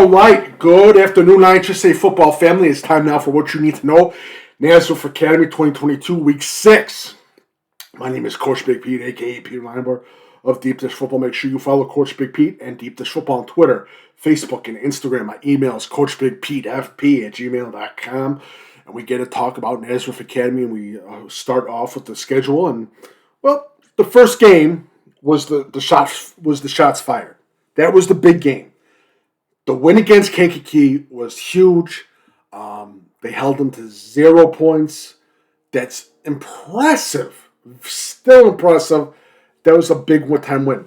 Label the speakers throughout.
Speaker 1: All right, good afternoon, IHSA football family. It's time now for what you need to know. Nazareth Academy 2022, Week 6. My name is Coach Big Pete, a.k.a. Peter Linebar of Deep Dish Football. Make sure you follow Coach Big Pete and Deep Dish Football on Twitter, Facebook, and Instagram. My email is coachbigpetefp@gmail.com. And we get to talk about Nazareth Academy, and we start off with the schedule. And, well, the first game was the shots fired. That was the big game. The win against Kankakee was huge. They held them to 0 points. That's impressive. Still impressive. That was a big one-time win.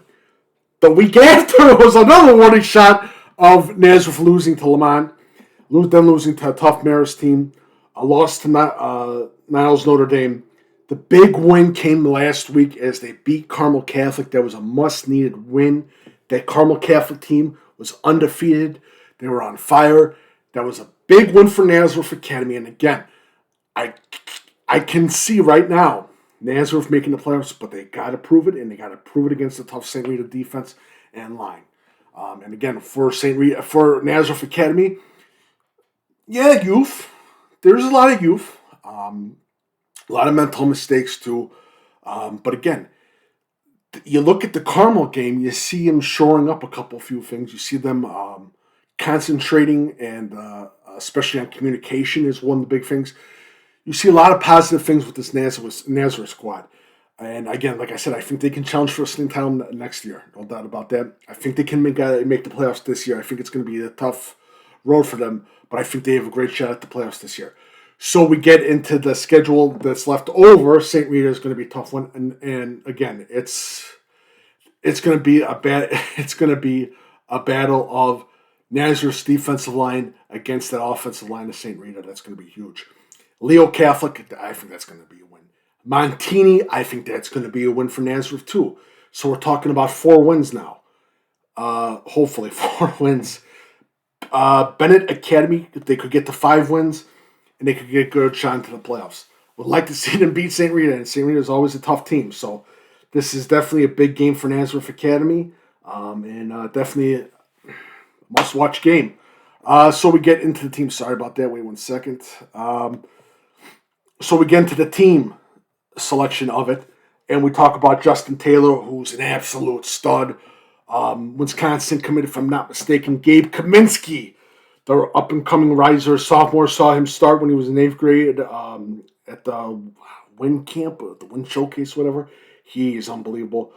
Speaker 1: The week after was another warning shot of Nazareth losing to Lamont, then losing to a tough Marist team, a loss to Niles Notre Dame. The big win came last week as they beat Carmel Catholic. That was a must-needed win. That Carmel Catholic team was undefeated. They were on fire. That was a big win for Nazareth Academy. And again, I can see right now Nazareth making the playoffs, but they got to prove it, and they got to prove it against the tough St. Rita defense and line. And again, for Nazareth Academy, youth. There's a lot of youth. A lot of mental mistakes too. But again, you look at the Carmel game, you see them shoring up a few things. You see them concentrating, and especially on communication is one of the big things. You see a lot of positive things with this Nazareth squad. And again, like I said, I think they can challenge for a state title next year. No doubt about that. I think they can make the playoffs this year. I think it's going to be a tough road for them, but I think they have a great shot at the playoffs this year. So we get into the schedule that's left over. St. Rita is going to be a tough one, and again, it's going to be a battle of Nazareth's defensive line against that offensive line of St. Rita. That's going to be huge. Leo Catholic, I think that's going to be a win. Montini, I think that's going to be a win for Nazareth too. So we're talking about 4 wins now. Hopefully 4 wins. Bennett Academy, if they could get to 5 wins, and they could get a good shot into the playoffs. Would like to see them beat St. Rita, and St. Rita is always a tough team. So this is definitely a big game for Nazareth Academy, and definitely a must-watch game. So we get into the team. Sorry about that. Wait 1 second. So we get into the team selection of it, and we talk about Justin Taylor, who's an absolute stud. Wisconsin committed, if I'm not mistaken, Gabe Kaminsky, the up-and-coming riser, sophomore, saw him start when he was in 8th grade at the Win Camp, or the Win Showcase, whatever. He is unbelievable.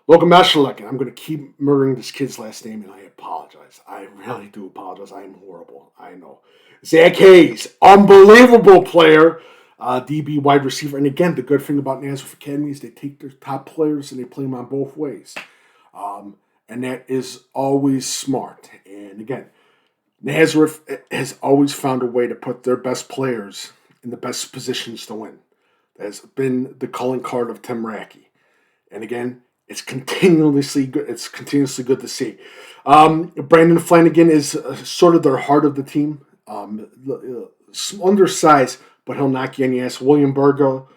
Speaker 1: Logan Mashalek, and I'm going to keep murdering this kid's last name, and I apologize. I really do apologize. I am horrible. I know. Zach Hayes, unbelievable player, DB wide receiver. And again, the good thing about Nazareth Academy is they take their top players and they play them on both ways. And that is always smart. And again, Nazareth has always found a way to put their best players in the best positions to win. That has been the calling card of Tim Rackey. And again, it's continuously good. It's continuously good to see. Brandon Flanagan is sort of their heart of the team. Undersized, but he'll knock you in the ass. William Burgo,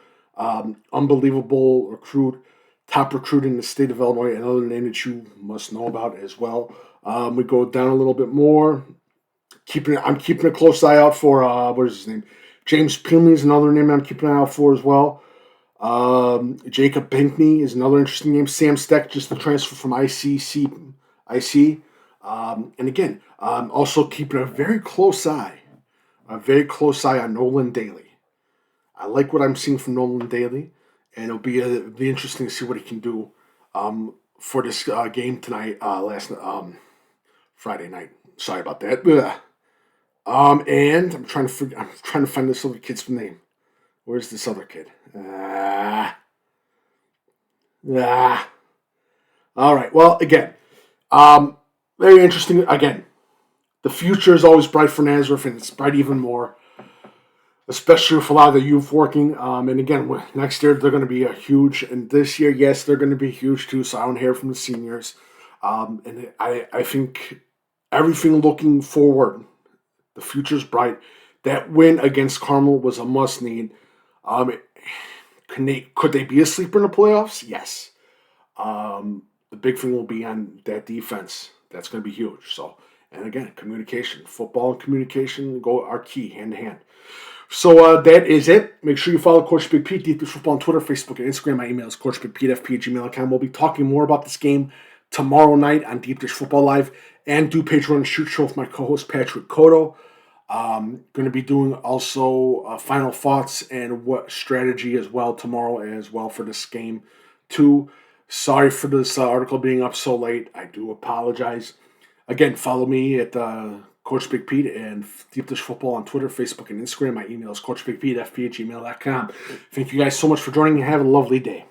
Speaker 1: unbelievable recruit. Top recruit in the state of Illinois, another name that you must know about as well. We go down a little bit more. I'm keeping a close eye out for, what is his name? James Pinley is another name I'm keeping an eye out for as well. Jacob Pinkney is another interesting name. Sam Steck, just the transfer from IC. And again, also keeping a very close eye on Nolan Daly. I like what I'm seeing from Nolan Daly. And it'll be interesting to see what he can do for this game tonight, Friday night. Sorry about that. And I'm trying to find this other kid's name. Where's this other kid? All right. Well, again, very interesting. Again, the future is always bright for Nazareth, and it's bright even more, especially with a lot of the youth working. And again, next year they're going to be a huge, and this year, yes, they're going to be huge too. So I don't hear from the seniors. And I think everything looking forward, the future's bright. That win against Carmel was a must need. Could they be a sleeper in the playoffs? Yes. The big thing will be on that defense. That's going to be huge. So, And again, communication, football and communication are key hand in hand. So that is it. Make sure you follow Coach Big Pete, Deep Dish Football on Twitter, Facebook, and Instagram. My email is coachbigpetefp@gmail.com. We'll be talking more about this game tomorrow night on Deep Dish Football Live and do Patreon Shoot Show with my co-host Patrick Cotto. Going to be doing also final thoughts and what strategy as well tomorrow as well for this game too. Sorry for this article being up so late. I do apologize. Again, follow me at Coach Big Pete and Deep Dish Football on Twitter, Facebook, and Instagram. My email is coachbigpetefp@gmail.com. Thank you guys so much for joining me. Have a lovely day.